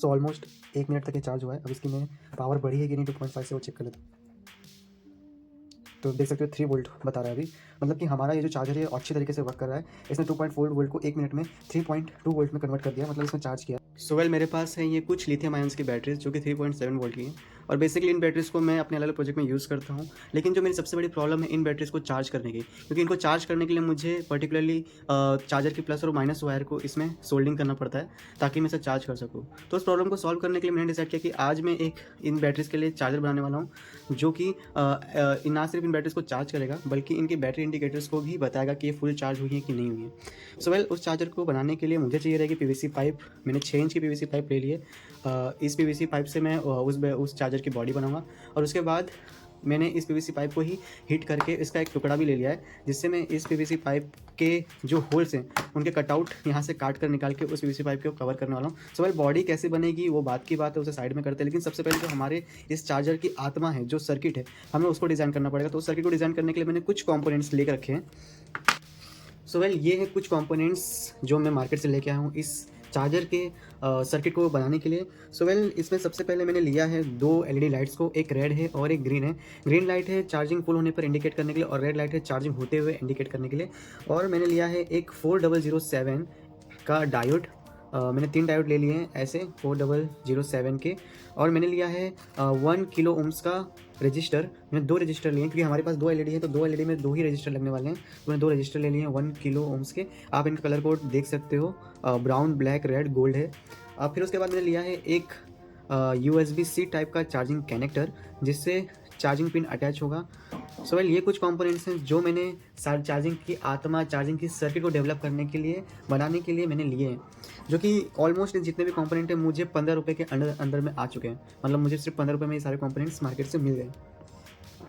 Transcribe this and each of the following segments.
So almost 1 minute तक ये charge हुआ है। अब इसकी मैं पावर बढ़ी है कि नहीं 2.5 से वो चेक कर लेता हूँ। तो देख सकते हो 3 वोल्ट बता रहा है अभी, मतलब कि हमारा ये जो चार्जर है अच्छी तरीके से वर्क कर रहा है। इसने 2.4 वोल्ट को 1 मिनट में 3.2 वोल्ट में कन्वर्ट कर दिया, मतलब इसने चार्ज किया। सो वेल मेरे पास है ये कुछ लिथियम आयंस की बैटरीज जो कि 3.7 वोल्ट की हैं, और बेसिकली इन बैटरीज को मैं अपने अलग अलग प्रोजेक्ट में यूज़ करता हूँ। लेकिन जो मेरी सबसे बड़ी प्रॉब्लम है इन बैटरीज को चार्ज करने की, क्योंकि इनको चार्ज करने के लिए मुझे पर्टिकुलरली चार्जर की प्लस और माइनस वायर को इसमें सोल्डिंग करना पड़ता है ताकि मैं इसे चार्ज कर सकूँ। तो उस प्रॉब्लम को सॉल्व करने के लिए मैंने डिसाइड किया कि आज मैं एक इन बैटरीज के लिए चार्जर बनाने वाला हूँ जो कि ना सिर्फ इन बैटरीज को चार्ज करेगा बल्कि इनकी बैटरी इंडिकेटर्स को भी बताएगा कि ये फुल चार्ज हुई है कि नहीं हुई है। सो वेल उस चार्जर को बनाने के लिए मुझे चाहिए रहेगी पीवीसी पाइप। मैंने 6 इंच की पीवीसी पाइप ले ली है। इस पीवीसी पाइप से मैं उस चार्जर की बॉडी बनाऊंगा, और उसके बाद मैंने इस पीवीसी पाइप को ही हीट करके इसका एक टुकड़ा भी ले लिया है, जिससे मैं इस पीवीसी पाइप के जो होल्स हैं उनके कटआउट यहाँ से काट कर निकाल के उस पीवीसी पाइप को कवर करने वाला हूँ। सो वेल बॉडी कैसे बनेगी वो बात की बात है, उसे साइड में करते हैं। लेकिन सबसे पहले जो हमारे इस चार्जर की आत्मा है, जो सर्किट है, हमें उसको डिज़ाइन करना पड़ेगा। तो उस सर्किट को डिज़ाइन करने के लिए मैंने कुछ कंपोनेंट्स लेकर रखे हैं। सो वेल ये है कुछ कंपोनेंट्स जो मैं मार्केट से लेके आया हूँ इस चार्जर के सर्किट को बनाने के लिए। सो वेल इसमें सबसे पहले मैंने लिया है 2 एलईडी लाइट्स को, एक रेड है और एक ग्रीन है। ग्रीन लाइट है चार्जिंग फुल होने पर इंडिकेट करने के लिए, और रेड लाइट है चार्जिंग होते हुए इंडिकेट करने के लिए। और मैंने लिया है एक 4007 का डायोड। मैंने 3 डायोड ले लिए हैं ऐसे 4007 के। और मैंने लिया है 1 किलो ओम्स का रजिस्टर। मैंने 2 रजिस्टर लिए हैं क्योंकि हमारे पास 2 एलईडी है, तो 2 एलईडी में 2 ही रजिस्टर लगने वाले हैं। तो मैंने 2 रजिस्टर ले लिए हैं 1 किलो ओम्स के। आप इनका कलर कोड देख सकते हो, ब्राउन, ब्लैक, रेड, गोल्ड है। फिर उसके बाद मैंने लिया है एक USB-C टाइप का चार्जिंग कनेक्टर, जिससे चार्जिंग पिन अटैच होगा। सो वेल ये कुछ कंपोनेंट्स हैं जो मैंने चार्जिंग की आत्मा, चार्जिंग की सर्किट को डेवलप करने के लिए, बनाने के लिए मैंने लिए हैं, जो कि ऑलमोस्ट जितने भी कंपोनेंट हैं मुझे 15 रुपये के अंदर में आ चुके हैं। मतलब मुझे सिर्फ 15 रुपये में ये सारे कंपोनेंट्स मार्केट से मिल गए।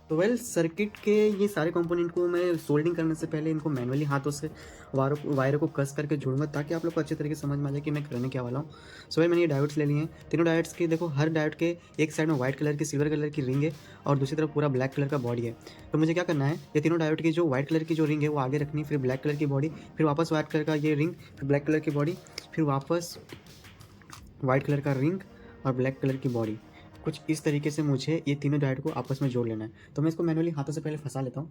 तो वेल सर्किट के ये सारे कंपोनेंट को मैं सोल्डिंग करने से पहले इनको मैनुअली हाथों से वायरों को कस करके जोड़ूंगा, ताकि आप लोग को अच्छे तरीके से समझ में आ जाए कि मैं करने क्या वाला हूँ। सो वेल मैंने ये डायोड्स ले लिए हैं। तीनों डायोड्स की देखो, हर डायोड के एक साइड में व्हाइट कलर की, सिल्वर कलर की रिंग है, और दूसरी तरफ पूरा ब्लैक कलर का बॉडी है। तो मुझे क्या करना है, ये तीनों डायोड की जो व्हाइट कलर की जो रिंग है वो आगे रखनी, फिर ब्लैक कलर की बॉडी, फिर वापस व्हाइट कलर का ये रिंग, फिर ब्लैक कलर की बॉडी, फिर वापस व्हाइट कलर का रिंग और ब्लैक कलर की बॉडी। कुछ इस तरीके से मुझे ये तीनों डायोड को आपस में जोड़ लेना है। तो मैं इसको मैनुअली हाथों से पहले फंसा लेता हूँ।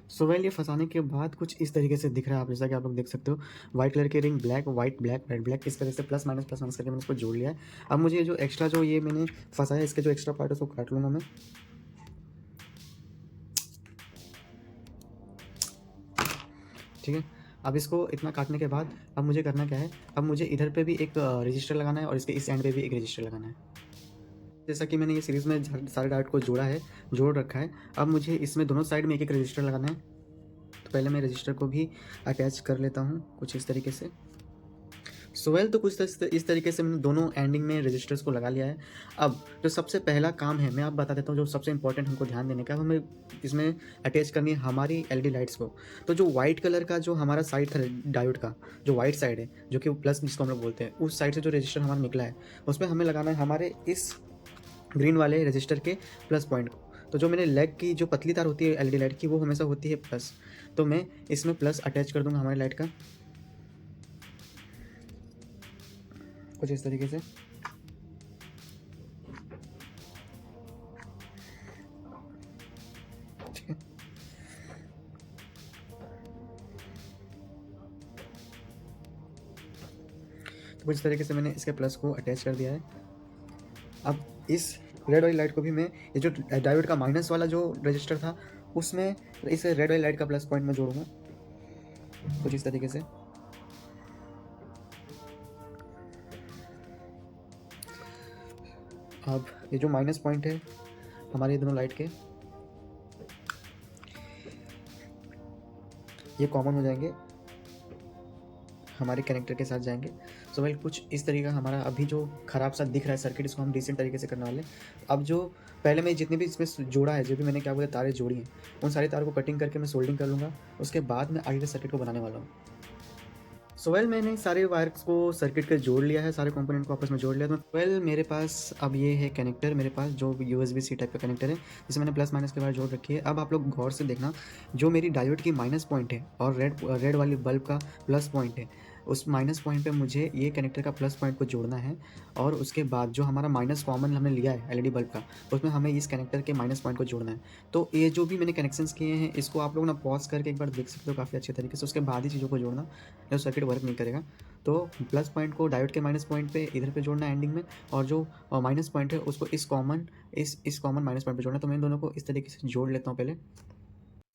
सो वेल ये फंसाने के बाद कुछ इस तरीके से दिख रहा है, आप जैसा कि आप लोग देख सकते हो, व्हाइट कलर के ring, black, white, black, red, black, इस तरह से प्लस माइनस करके मैंने इसको जोड़ लिया है। अब मुझे ये जो एक्स्ट्रा जो ये मैंने फंसाया है, इसके जो एक्स्ट्रा पार्ट है उसको काट लूँगा मैं। ठीक है, अब इसको इतना काटने के बाद अब मुझे करना क्या है, अब मुझे इधर पे भी एक रजिस्टर लगाना है और इसके इस एंड पे भी एक रजिस्टर लगाना है। जैसा कि मैंने ये सीरीज़ में सारे डायोड को जोड़ रखा है। अब मुझे इसमें दोनों साइड में एक एक रजिस्टर लगाना है। तो पहले मैं रजिस्टर को भी अटैच कर लेता हूँ कुछ इस तरीके से। सो वेल तो कुछ इस तरीके से मैंने दोनों एंडिंग में रजिस्टर्स को लगा लिया है। अब जो सबसे पहला काम है मैं आप बता देता हूँ, जो सबसे इंपॉर्टेंट हमको ध्यान देने का, हमें इसमें अटैच करनी है हमारी एलईडी लाइट्स को। तो जो वाइट कलर का जो हमारा साइड था डायोड का, जो वाइट साइड है, जो कि प्लस जिसको हम लोग बोलते हैं, उस साइड से जो रजिस्टर हमारा निकला है उसमें हमें लगाना है हमारे इस ग्रीन वाले रजिस्टर के प्लस पॉइंट को। तो जो मैंने लेग की जो पतली तार होती है एलईडी लाइट की, वो हमेशा होती है प्लस। तो मैं इसमें प्लस अटैच कर दूंगा हमारी लाइट का, कुछ इस तरीके से। ठीक है, तो कुछ इस तरीके से मैंने इसके प्लस को अटैच कर दिया है। अब इस रेड वाली लाइट को भी मैं ये जो डायोड का माइनस वाला जो रजिस्टर था उसमें इस रेड वाली लाइट का प्लस पॉइंट में जोड़ूंगा, कुछ इस तरीके से। अब ये जो माइनस पॉइंट है हमारे दोनों लाइट के, ये कॉमन हो जाएंगे, हमारे कनेक्टर के साथ जाएंगे। सो वेल कुछ इस तरीके का हमारा अभी जो ख़राब सा दिख रहा है सर्किट, इसको हम डिसेंट तरीके से करने वाले। अब जो पहले मैं जितने भी इसमें जोड़ा है, जो भी मैंने क्या बोलते तारें जोड़ी हैं, उन सारी तारों को कटिंग करके मैं सोल्डिंग कर लूँगा। उसके बाद मैं आगे के सर्किट को बनाने वाला हूँ। सो वेल मैंने सारे वायर्स को सर्किट के जोड़ लिया है, सारे कंपोनेंट को आपस में जोड़ लिया। तो वेल मेरे पास अब ये है कनेक्टर, मेरे पास जो USB-C टाइप का कनेक्टर है, जिसे मैंने प्लस माइनस के बार जोड़ रखी है। अब आप लोग गौर से देखना, जो मेरी डायोड की माइनस पॉइंट है और रेड वाली बल्ब का प्लस पॉइंट है, उस माइनस पॉइंट पे मुझे ये कनेक्टर का प्लस पॉइंट को जोड़ना है, और उसके बाद जो हमारा माइनस कॉमन हमने लिया है एलईडी बल्ब का, उसमें हमें इस कनेक्टर के माइनस पॉइंट को जोड़ना है। तो ये जो भी मैंने कनेक्शंस किए हैं इसको आप लोग ना पॉज करके एक बार देख सकते हो काफ़ी अच्छे तरीके से, उसके बाद ही चीज़ों को जोड़ना, जो सर्किट वर्क नहीं करेगा। तो प्लस पॉइंट को डायोड के माइनस पॉइंट पे इधर पे जोड़ना है एंडिंग में, और जो माइनस पॉइंट है उसको इस कॉमन माइनस पॉइंट पे जोड़ना है। तो मैं इन दोनों को इस तरीके से जोड़ लेता हूँ पहले।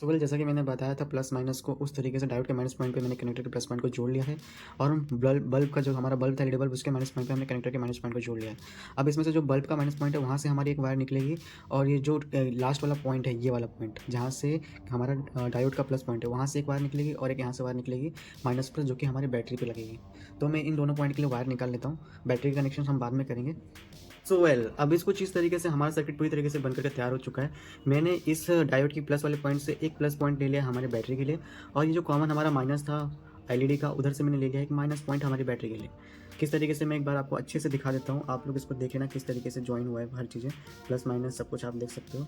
तो वेल, जैसा कि मैंने बताया था, प्लस माइनस को उस तरीके से डायोड के माइनस पॉइंट पे मैंने कनेक्टर के प्लस पॉइंट को जोड़ लिया है, और बल्ब का जो हमारा बल्ब था एलईडी बल्ब, उसके माइनस पॉइंट पे हमने कनेक्टर के माइनस पॉइंट को जोड़ लिया है। अब इसमें से जो बल्ब का माइनस पॉइंट है वहाँ से हमारी एक वायर निकलेगी, और ये जो लास्ट वाला पॉइंट है, ये वाला पॉइंट जहाँ से हमारा डायोड का प्लस पॉइंट है, वहाँ से एक वायर निकलेगी, और एक यहाँ से वायर निकलेगी माइनस प्लस, जो कि हमारी बैटरी पर लगेगी। तो मैं इन दोनों पॉइंट के लिए वायर निकाल लेता हूँ, बैटरी का कनेक्शन हम बाद में करेंगे। सो वेल, अब इसको इस तरीके से हमारा सर्किट पूरी तरीके से बन करके तैयार हो चुका है। मैंने इस डायोड की प्लस वाले पॉइंट से एक प्लस पॉइंट ले लिया हमारे बैटरी के लिए, और ये जो कॉमन हमारा माइनस था एलईडी का, उधर से मैंने ले लिया एक माइनस पॉइंट हमारी बैटरी के लिए। किस तरीके से, मैं एक बार आपको अच्छे से दिखा देता हूँ, आप लोग इसको देख लेना किस तरीके से ज्वाइन हुआ है, हर चीज़ें प्लस माइनस सब कुछ आप देख सकते हो।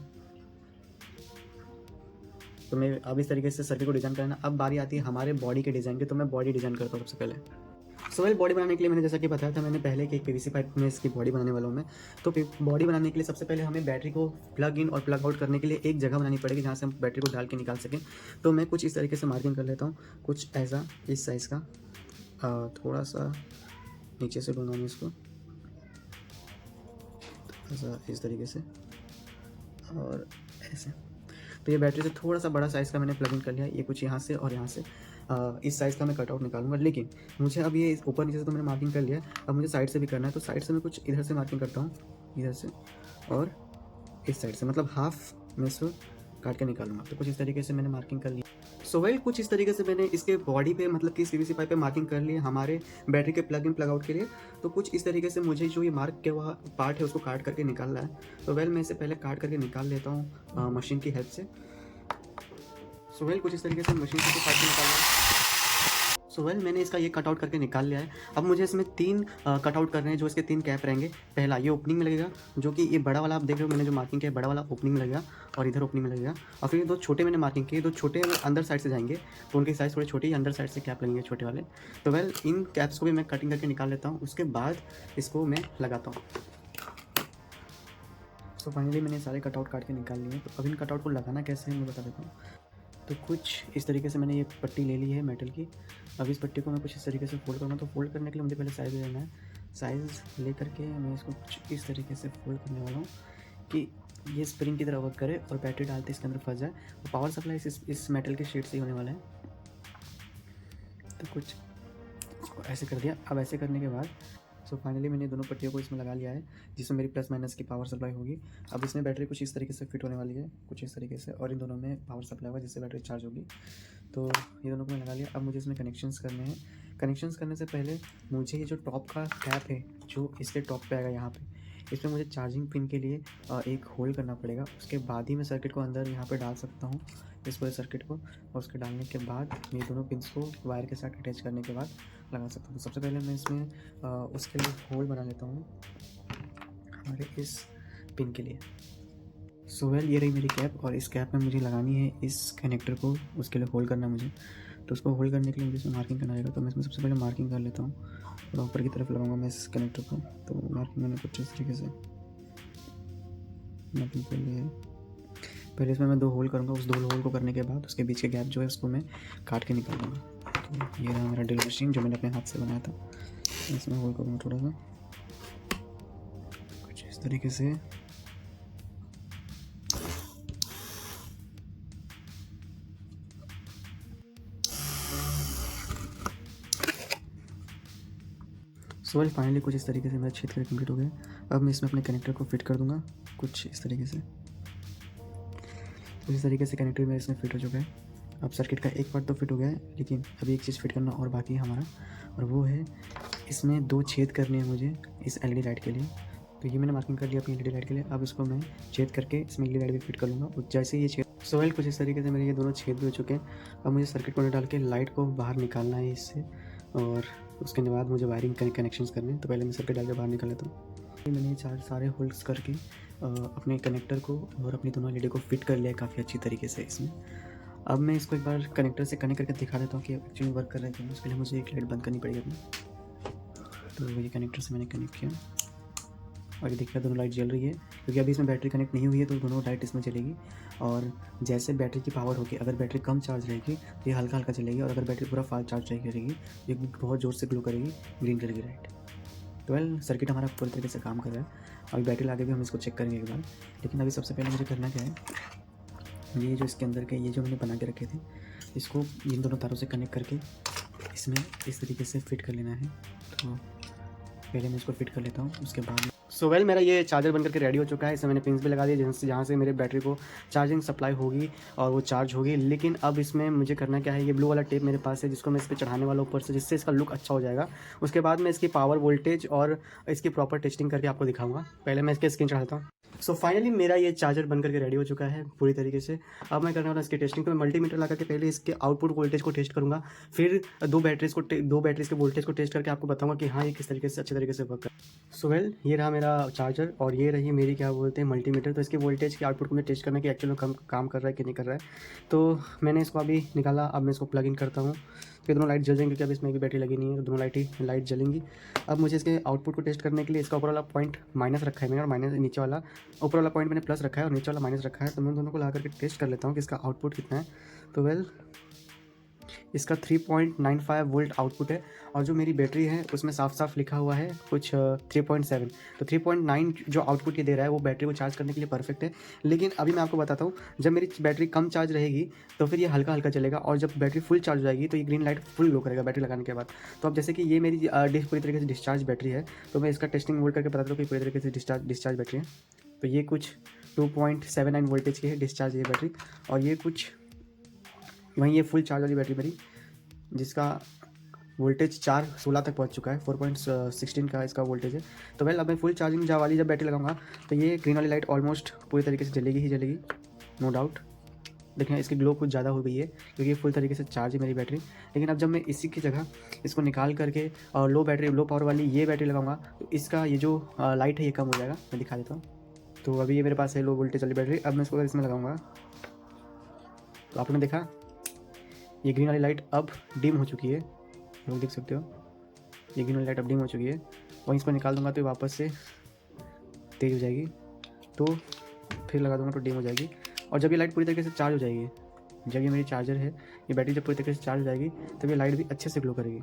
तो मैं अब इस तरीके से सर्किट को डिज़ाइन करना। अब बारी आती है हमारे बॉडी के डिज़ाइन की, तो मैं बॉडी डिज़ाइन करता हूँ सबसे पहले। सो वेल, बॉडी बनाने के लिए मैंने जैसा कि बताया था, मैंने पहले कि एक पीवीसी पाइप में इसकी बॉडी बनाने वाला हूँ मैं। तो बॉडी बनाने के लिए सबसे पहले हमें बैटरी को प्लग इन और प्लग आउट करने के लिए एक जगह बनानी पड़ेगी जहाँ से हम बैटरी को डाल के निकाल सकें। तो मैं कुछ इस तरीके से मार्किंग कर लेता हूँ, कुछ ऐसा इस साइज़ का, थोड़ा सा नीचे से लूँगा मैं इसको, ऐसा इस तरीके से, और ऐसे। तो ये बैटरी से थोड़ा सा बड़ा साइज़ का मैंने प्लग इन कर लिया, ये कुछ यहाँ से और यहाँ से इस साइज़ का मैं कटआउट निकालूंगा। लेकिन मुझे अब ये ऊपर नीचे से तो मैंने मार्किंग कर लिया, अब मुझे साइड से भी करना है। तो साइड से मैं कुछ इधर से मार्किंग करता हूँ, इधर से और इस साइड से, मतलब हाफ मैं इसको काट के निकालूंगा। तो कुछ इस तरीके से मैंने मार्किंग कर ली। सो वेल, कुछ इस तरीके से मैंने इसके बॉडी पे, मतलब कि इस पीवीसी पाइप पे मार्किंग कर ली है हमारे बैटरी के प्लग इन प्लग आउट के लिए। तो कुछ इस तरीके से मुझे जो ये मार्क के वह पार्ट है उसको काट करके निकालना है। तो वेल, मैं इसे पहले काट करके निकाल लेता हूँ मशीन की हेल्प से। सो वेल, कुछ इस तरीके से मशीन से काट के निकाल लिया। सो वेल, मैंने इसका ये कटआउट करके निकाल लिया है। अब मुझे इसमें 3 कटआउट करने हैं, जो इसके 3 कैप रहेंगे। पहला ये ओपनिंग में लगेगा, जो कि ये बड़ा वाला आप देख रहे हो, मैंने जो मार्किंग किया है बड़ा वाला ओपनिंग में लगेगा, और इधर ओपनिंग में लगेगा। और फिर 2 छोटे मैंने मार्किंग किए, 2 छोटे अंदर साइड से जाएंगे, तो उनकी साइज़ थोड़ी छोटी, अंदर साइड से कैप लगेंगे छोटे वाले। तो वेल, इन कैप्स को भी मैं कटिंग करके निकाल लेता हूँ, उसके बाद इसको मैं लगाता हूँ। सो फाइनली मैंने सारे कटआउट काट के निकाल लिए। तो अब इन कटआउट को लगाना कैसे है मैं बता देता हूँ। तो कुछ इस तरीके से मैंने ये पट्टी ले ली है मेटल की। अब इस पट्टी को मैं कुछ इस तरीके से फोल्ड करूँगा। तो फोल्ड करने के लिए मुझे पहले साइज़ लेना है। साइज़ ले करके मैं इसको कुछ इस तरीके से फोल्ड करने वाला हूँ कि ये स्प्रिंग की तरह वर्क करे और बैटरी डालते इसके अंदर फंस जाए। और पावर सप्लाई इस मेटल के शीट से ही होने वाला है। तो कुछ ऐसे कर दिया। अब ऐसे करने के बाद सो फाइनली मैंने दोनों पट्टियों को इसमें लगा लिया है, जिसमें मेरी प्लस माइनस की पावर सप्लाई होगी। अब इसमें बैटरी कुछ इस तरीके से फिट होने वाली है, कुछ इस तरीके से, और इन दोनों में पावर सप्लाई होगा जिससे बैटरी चार्ज होगी। तो ये दोनों को मैं लगा लिया। अब मुझे इसमें कनेक्शंस करने हैं। कनेक्शंस करने से पहले मुझे ये जो टॉप का कैप है, जो इसके टॉप पे आएगा यहाँ पे, इसमें मुझे चार्जिंग पिन के लिए एक होल करना पड़ेगा। उसके बाद ही मैं सर्किट को अंदर यहाँ पे डाल सकता हूँ, इस पूरे सर्किट को। और उसके डालने के बाद ये दोनों पिन्स को वायर के साथ अटैच करने के बाद लगा सकता हूँ। तो सबसे पहले मैं इसमें उसके लिए होल बना लेता हूँ हमारे इस पिन के लिए। सो वेल, ये रही मेरी कैप, और इस कैप में मुझे लगानी है इस कनेक्टर को, उसके लिए होल करना है मुझे। तो उसको होल्ड करने के लिए मुझे इसमें मार्किंग करना रहेगा। तो मैं इसमें सबसे पहले मार्किंग कर लेता हूँ, और ऊपर की तरफ लगाऊंगा मैं इस कनेक्टर को। तो मार्किंग मैंने कुछ इस तरीके से मार्किंग कर लिया है। पहले इसमें मैं 2 होल करूँगा। उस 2 होल को करने के बाद उसके बीच के गैप जो है उसको मैं काट के निकाल दूँगा। तो ये रहा मेरा ड्रिल मशीन जो मैंने अपने हाथ से बनाया था। इसमें होल करूँगा थोड़ा सा, कुछ इस तरीके से। सो वेल, फाइनली कुछ इस तरीके से मेरा छेद करके कंप्लीट हो गया। अब मैं इसमें अपने कनेक्टर को फिट कर दूँगा, कुछ इस तरीके से। तो इस तरीके से कनेक्टर मेरे इसमें फिट हो चुका है। अब सर्किट का एक पार्ट तो फिट हो गया है, लेकिन अभी एक चीज़ फिट करना और बाकी है हमारा, और वो है इसमें 2 छेद करने हैं मुझे इस एलईडी लाइट के लिए। तो ये मैंने मार्किंग कर लिया अपनी एलईडी लाइट के लिए। अब इसको मैं छेद करके इसमें एलईडी लाइट भी फिट कर लूँगा। और जैसे ये छेद, सो वेल, कुछ इस तरीके से मेरे ये दोनों छेद भी हो चुके हैं। अब मुझे सर्किट को डाल के लाइट को बाहर निकालना है इससे, और उसके बाद मुझे वायरिंग कनेक्शंस करने हैं। तो पहले मैं सर्किट डाल के बाहर निकाल लेता हूँ। मैंने सारे होल्ड्स करके अपने कनेक्टर को और अपनी दोनों एलईडी को फिट कर लिया है काफ़ी अच्छी तरीके से इसमें। अब मैं इसको एक बार कनेक्टर से कनेक्ट करके दिखा देता हूँ कि एक्चुअली वर्क कर रहा है कि नहीं। उसके लिए मुझे एक लाइट बंद करनी पड़ेगी अपनी। तो ये कनेक्टर से मैंने कनेक्ट किया और ये देखिए दोनों लाइट जल रही है, क्योंकि अभी इसमें बैटरी कनेक्ट नहीं हुई है, तो दोनों लाइट इसमें चलेगी। और जैसे बैटरी की पावर होगी, अगर बैटरी कम चार्ज रहेगी तो ये हल्का हल्का चलेगी, और अगर बैटरी पूरा फास्ट चार्ज रहेगी ये बहुत ज़ोर से ग्लो करेगी ग्रीन कलर की लाइट। तो वेल सर्किट हमारा पूरी तरीके से काम कर रहा है। अभी बैटरी लगा के भी हम इसको चेक करेंगे एक बार, लेकिन अभी सबसे पहले मुझे करना क्या है, ये जो इसके अंदर के ये जो मैंने बना के रखे थे, इसको इन दोनों तारों से कनेक्ट करके इसमें इस तरीके से फिट कर लेना है। तो पहले मैं इसको फिट कर लेता हूँ, उसके बाद सो वेल मेरा ये चार्जर बनकर के रेडी हो चुका है। इसमें मैंने पिंस भी लगा दिए जहाँ से मेरे बैटरी को चार्जिंग सप्लाई होगी और वो चार्ज होगी। लेकिन अब इसमें मुझे करना क्या है, ये ब्लू वाला टेप मेरे पास है जिसको मैं इस पर चढ़ाने वाला ऊपर से, जिससे इसका लुक अच्छा हो जाएगा। उसके बाद मैं इसकी पावर वोल्टेज और इसकी प्रॉपर टेस्टिंग करके आपको दिखाऊंगा। पहले मैं इसके स्क्रीन चढ़ाता हूँ। सो फाइनली मेरा ये चार्जर बन करके रेडी हो चुका है पूरी तरीके से। अब मैं करने वाला इसकी टेस्टिंग। तो मैं मल्टीमीटर लगा के पहले इसके आउटपुट वोल्टेज को टेस्ट करूँगा, फिर दो बैटरीज के वोल्टेज को टेस्ट करके आपको बताऊँगा कि हाँ ये किस तरीके से अच्छे तरीके से वर्क कर। सो वेल ये रहा मेरा चार्जर और ये रही मेरी क्या बोलते हैं मल्टीमीटर। तो इसके वोल्टेज के आउटपुट को मैं टेस्ट करना कि एक्चुअली काम कर रहा है कि नहीं कर रहा है। तो मैंने इसको अभी निकाला, अब मैं इसको प्लग इन करता हूँ। तो दोनों लाइट जल जाएंगी, क्योंकि अब इसमें भी बैटरी लगी नहीं है, तो दोनों लाइट जलेंगी। अब मुझे इसके आउटपुट को टेस्ट करने के लिए इसका ऊपर वाला पॉइंट माइनस रखा है मैंने, और माइनस नीचे वाला ऊपर वाला पॉइंट मैंने प्लस रखा है और नीचे वाला माइनस रखा है। तो मैं दोनों को ला करके टेस्ट कर लेता हूँ कि इसका आउटपुट कितना है। तो वेल इसका 3.95 वोल्ट आउटपुट है, और जो मेरी बैटरी है उसमें साफ साफ लिखा हुआ है कुछ 3.7। तो 3.9 जो आउटपुट ये दे रहा है वो बैटरी को चार्ज करने के लिए परफेक्ट है। लेकिन अभी मैं आपको बताता हूँ, जब मेरी बैटरी कम चार्ज रहेगी तो फिर ये हल्का हल्का चलेगा, और जब बैटरी फुल चार्ज हो जाएगी तो ये ग्रीन लाइट फुल ग्लो करेगा बैटरी लगाने के बाद। तो अब जैसे कि ये मेरी पूरी तरीके से डिस्चार्ज बैटरी है, तो मैं इसका टेस्टिंग वोल्ट करके बताता हूँ कि पूरी तरीके से डिस्चार्ज बैटरी है। तो ये कुछ 2.79 वोल्टेज की है डिस्चार्ज ये बैटरी, और ये कुछ वहीं ये फुल चार्ज वाली बैटरी मेरी, जिसका वोल्टेज 4.16 तक पहुंच चुका है। 4.16 का इसका वोल्टेज है। तो वेल अब मैं फुल चार्जिंग वाली जब बैटरी लगाऊंगा तो ये ग्रीन वाली लाइट ऑलमोस्ट पूरी तरीके से जलेगी ही जलेगी, नो डाउट। देखिए इसकी ग्लो कुछ ज़्यादा हो गई है, क्योंकि ये फुल तरीके से चार्ज है मेरी बैटरी। लेकिन अब जब मैं इसी की जगह इसको निकाल करके और लो पावर वाली ये बैटरी लगाऊंगा तो इसका ये जो लाइट है ये कम हो जाएगा। मैं दिखा देता हूँ। तो अभी ये मेरे पास है लो वोल्टेज वाली बैटरी। अब मैं इसको अगर इसमें लगाऊंगा तो आपने देखा ये ग्रीन वाली लाइट अब डिम हो चुकी है, लोग देख सकते हो ये ग्रीन वाली लाइट अब डिम हो चुकी है। वहीं इसको निकाल दूंगा तो ये वापस से तेज़ हो जाएगी, तो फिर लगा दूंगा तो डिम हो जाएगी। और जब ये लाइट पूरी तरीके से चार्ज हो जाएगी, जब ये मेरी चार्जर है ये बैटरी जब पूरी तरीके से चार्ज हो जाएगी तब ये लाइट भी अच्छे से ग्लो करेगी।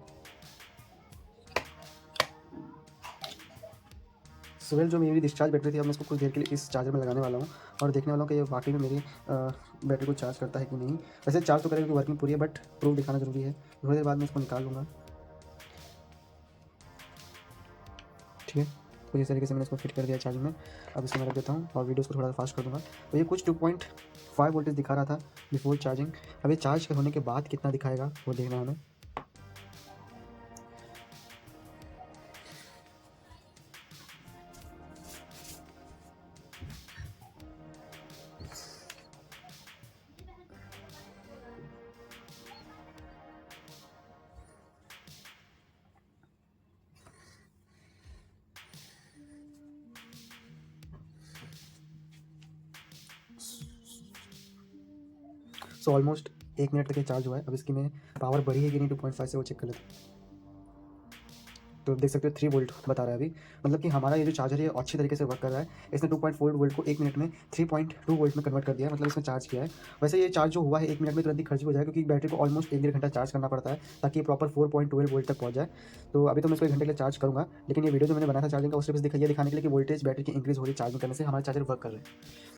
सुबह जो मेरी डिस्चार्ज बैटरी थी, अब मैं इसको कुछ देर के लिए इस चार्जर में लगाने वाला हूँ और देखने वाला हूँ कि ये वाकई में मेरी बैटरी को चार्ज करता है कि नहीं। वैसे चार्ज तो करेगा, वर्किंग पूरी है, बट प्रूफ दिखाना जरूरी है। थोड़ी देर बाद मैं इसको निकाल लूँगा। ठीक है, तो इस तरीके से मैंने इसको फिट कर दिया चार्जिंग में। अब इसको मैं रख देता हूँ और वीडियोस को थोड़ा फास्ट कर दूँगा। तो ये कुछ 2.5 वोल्टेज दिखा रहा था बिफोर चार्जिंग। अब ये चार्ज होने के बाद कितना दिखाएगा वो देखना है हमें। सो ऑलमोस्ट 1 मिनट तक ये चार्ज हुआ है। अब इसकी मैं पावर बढ़ी है कि नहीं 2.5 से वो चेक कर लेते हैं। तो देख सकते हो 3 वोल्ट बता रहा है अभी, मतलब कि हमारा ये जो चार्जर है अच्छी तरीके से वर्क कर रहा है। इसने 2.4 वोल्ट को 1 मिनट में 3.2 वोल्ट में कन्वर्ट कर दिया है, मतलब इसमें चार्ज किया है। वैसे ये चार्ज जो हुआ है 1 मिनट में तुरंत ही खर्च हो जाएगा, क्योंकि बैटरी को ऑलमोस्ट 1 डेढ़ घंटा चार्ज करना पड़ता है ताकि ये प्रॉपर 4.12 वोल्ट तक पहुँच जाए। तो अभी तो मैं इसको 1 घंटे के लिए चार्ज करूँगा, लेकिन ये वीडियो जो मैंने बनाया था चार्जिंग का उससे बस ये दिखाने के लिए कि वोल्टेज बैटरी की इंक्रीज हो रही है चार्जिंग करने से, हमारा चार्जर वर्क कर रहा है।